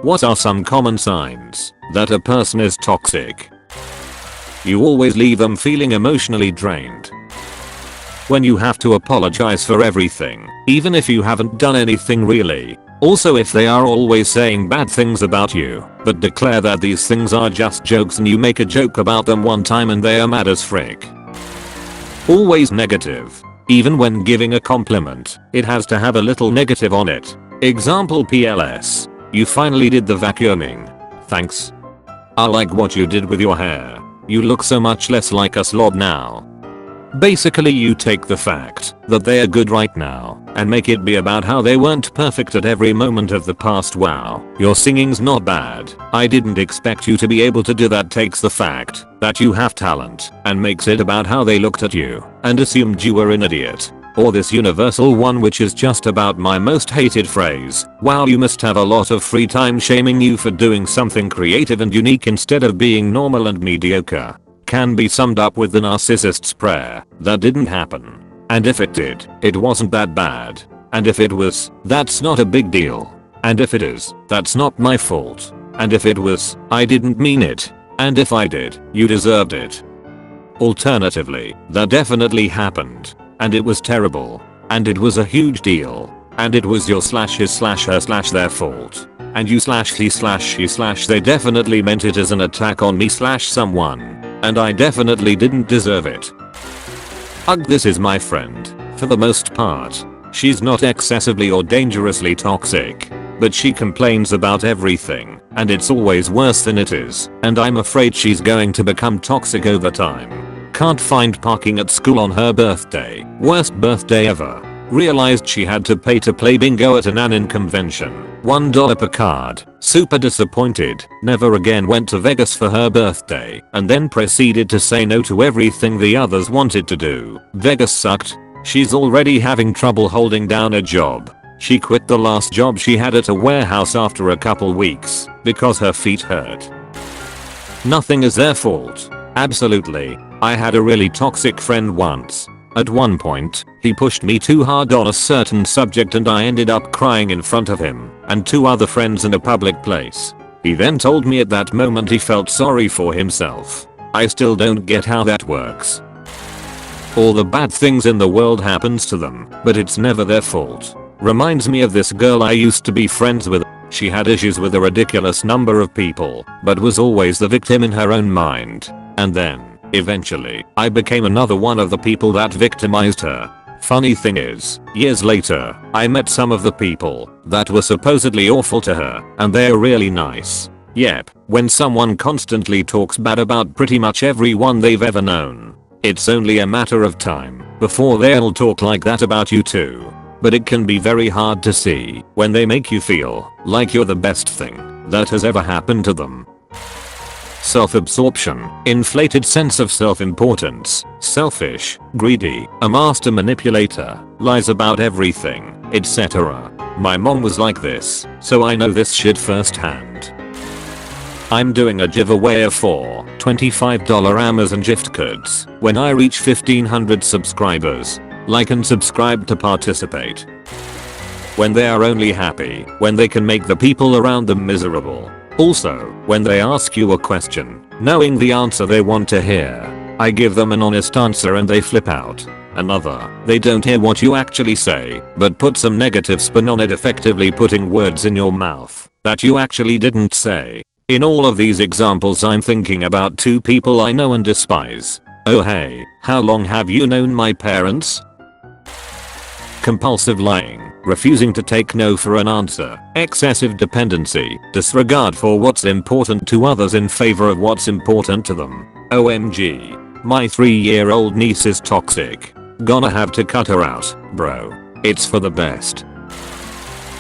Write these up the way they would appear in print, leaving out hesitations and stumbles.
What are some common signs that a person is toxic? You always leave them feeling emotionally drained. When you have to apologize for everything, even if you haven't done anything really. Also, if they are always saying bad things about you, but declare that these things are just jokes and you make a joke about them one time and they are mad as frick. Always negative. Even when giving a compliment, it has to have a little negative on it. Example PLS. You finally did the vacuuming. Thanks. I like what you did with your hair. You look so much less like a slob now. Basically, you take the fact that they are good right now and make it be about how they weren't perfect at every moment of the past. Wow, your singing's not bad. I didn't expect you to be able to do that. Takes the fact that you have talent and makes it about how they looked at you and assumed you were an idiot. Or this universal one, which is just about my most hated phrase. Wow, you must have a lot of free time, shaming you for doing something creative and unique instead of being normal and mediocre. Can be summed up with the narcissist's prayer. That didn't happen. And if it did, it wasn't that bad. And if it was, that's not a big deal. And if it is, that's not my fault. And if it was, I didn't mean it. And if I did, you deserved it. Alternatively, that definitely happened. And it was terrible. And it was a huge deal. And it was your /his/her/their fault. And you /he/she/they definitely meant it as an attack on me/someone. And I definitely didn't deserve it. Ugh, this is my friend. For the most part, she's not excessively or dangerously toxic. But she complains about everything. And it's always worse than it is. And I'm afraid she's going to become toxic over time. Can't find parking at school on her birthday. Worst birthday ever. Realized she had to pay to play bingo at an Anin convention. $1 per card. Super disappointed. Never again went to Vegas for her birthday. And then proceeded to say no to everything the others wanted to do. Vegas sucked. She's already having trouble holding down a job. She quit the last job she had at a warehouse after a couple weeks because her feet hurt. Nothing is their fault. Absolutely. I had a really toxic friend once. At one point, he pushed me too hard on a certain subject and I ended up crying in front of him and 2 other friends in a public place. He then told me at that moment he felt sorry for himself. I still don't get how that works. All the bad things in the world happens to them, but it's never their fault. Reminds me of this girl I used to be friends with. She had issues with a ridiculous number of people, but was always the victim in her own mind. And then, eventually, I became another one of the people that victimized her. Funny thing is, years later, I met some of the people that were supposedly awful to her, and they're really nice. Yep, when someone constantly talks bad about pretty much everyone they've ever known, it's only a matter of time before they'll talk like that about you too. But it can be very hard to see when they make you feel like you're the best thing that has ever happened to them. Self-absorption, inflated sense of self-importance, selfish, greedy, a master manipulator, lies about everything, etc. My mom was like this, so I know this shit firsthand. I'm doing a giveaway of 4 $25 Amazon gift cards when I reach 1500 subscribers. Like and subscribe to participate. When they are only happy when they can make the people around them miserable. Also, when they ask you a question, knowing the answer they want to hear, I give them an honest answer and they flip out. Another, they don't hear what you actually say, but put some negative spin on it, effectively putting words in your mouth that you actually didn't say. In all of these examples, I'm thinking about 2 people I know and despise. Oh hey, how long have you known my parents? Compulsive lying, refusing to take no for an answer, excessive dependency, disregard for what's important to others in favor of what's important to them. OMG. My 3-year-old niece is toxic. Gonna have to cut her out, bro. It's for the best.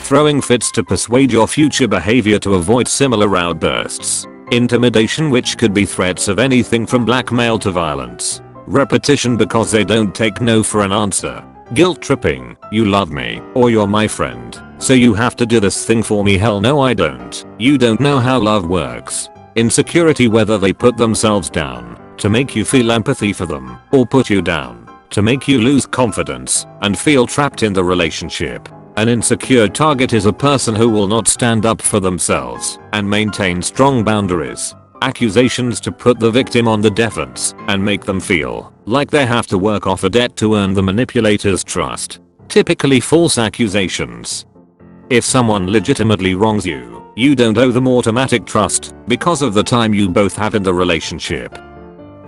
Throwing fits to persuade your future behavior to avoid similar outbursts. Intimidation, which could be threats of anything from blackmail to violence. Repetition because they don't take no for an answer. Guilt tripping, you love me, or you're my friend, so you have to do this thing for me. Hell no, I don't. You don't know how love works. Insecurity, whether they put themselves down to make you feel empathy for them, or put you down to make you lose confidence and feel trapped in the relationship. An insecure target is a person who will not stand up for themselves and maintain strong boundaries. Accusations to put the victim on the defense and make them feel like they have to work off a debt to earn the manipulator's trust. Typically false accusations. If someone legitimately wrongs you, you don't owe them automatic trust because of the time you both have in the relationship.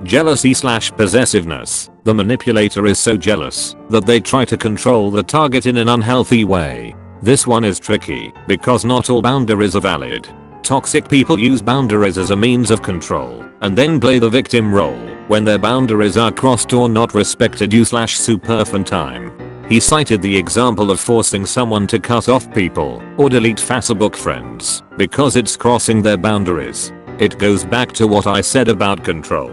Jealousy/possessiveness. The manipulator is so jealous that they try to control the target in an unhealthy way. This one is tricky because not all boundaries are valid. Toxic people use boundaries as a means of control and then play the victim role when their boundaries are crossed or not respected. You/superfan time. He cited the example of forcing someone to cut off people or delete Facebook friends because it's crossing their boundaries. It goes back to what I said about control.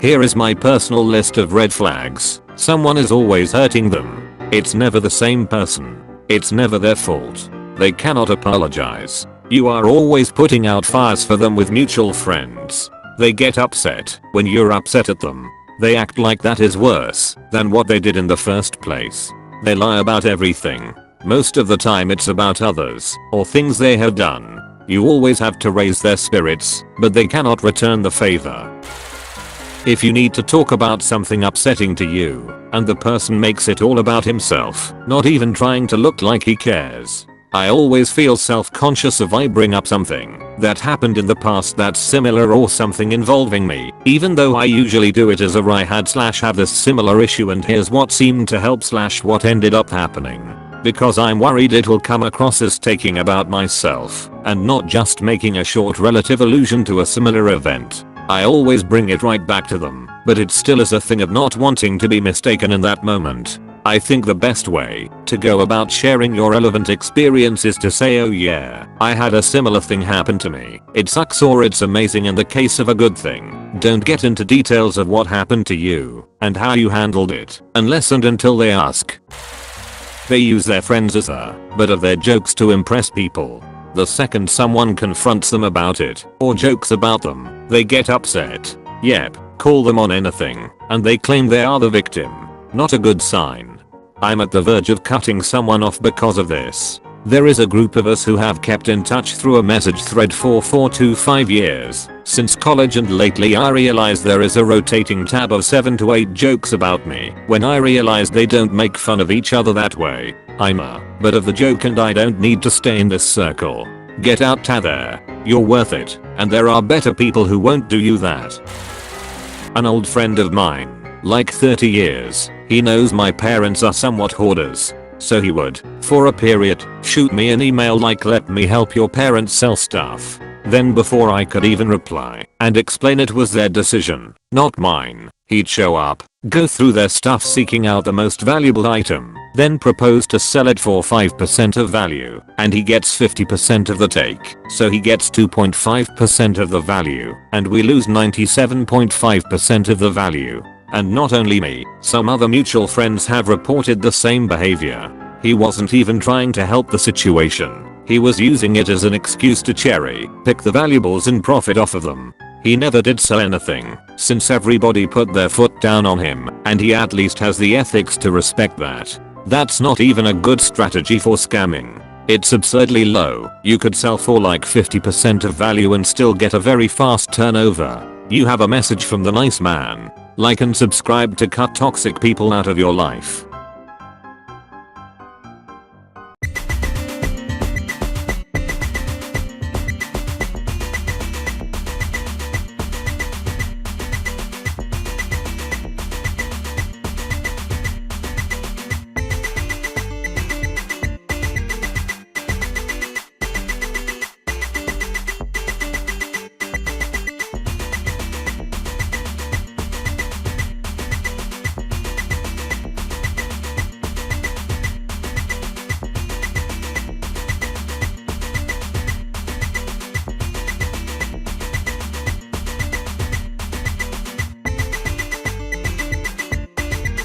Here is my personal list of red flags. Someone is always hurting them. It's never the same person. It's never their fault. They cannot apologize. You are always putting out fires for them with mutual friends. They get upset when you're upset at them. They act like that is worse than what they did in the first place. They lie about everything. Most of the time it's about others or things they have done. You always have to raise their spirits, but they cannot return the favor. If you need to talk about something upsetting to you, and the person makes it all about himself, not even trying to look like he cares. I always feel self-conscious if I bring up something that happened in the past that's similar or something involving me, even though I usually do it as a I had/have this similar issue and here's what seemed to help/what ended up happening. Because I'm worried it will come across as taking about myself and not just making a short relative allusion to a similar event. I always bring it right back to them, but it still is a thing of not wanting to be mistaken in that moment. I think the best way to go about sharing your relevant experience is to say, oh yeah, I had a similar thing happen to me. It sucks or it's amazing in the case of a good thing. Don't get into details of what happened to you and how you handled it unless and until they ask. They use their friends as a butt of their jokes to impress people. The second someone confronts them about it or jokes about them, they get upset. Yep, call them on anything, and they claim they are the victim. Not a good sign. I'm at the verge of cutting someone off because of this. There is a group of us who have kept in touch through a message thread for 4 to 5 years since college, and lately I realized there is a rotating tab of 7 to 8 jokes about me. When I realized they don't make fun of each other that way, I'm a butt of the joke and I don't need to stay in this circle. Get out there. You're worth it, and there are better people who won't do you that. An old friend of mine, like 30 years, he knows my parents are somewhat hoarders. So he would, for a period, shoot me an email like, let me help your parents sell stuff. Then before I could even reply and explain it was their decision, not mine, he'd show up, go through their stuff seeking out the most valuable item, then propose to sell it for 5% of value, and he gets 50% of the take, so he gets 2.5% of the value, and we lose 97.5% of the value. And not only me, some other mutual friends have reported the same behavior. He wasn't even trying to help the situation. He was using it as an excuse to cherry pick the valuables and profit off of them. He never did sell anything, since everybody put their foot down on him, and he at least has the ethics to respect that. That's not even a good strategy for scamming. It's absurdly low. You could sell for like 50% of value and still get a very fast turnover. You have a message from the nice man. Like and subscribe to cut toxic people out of your life.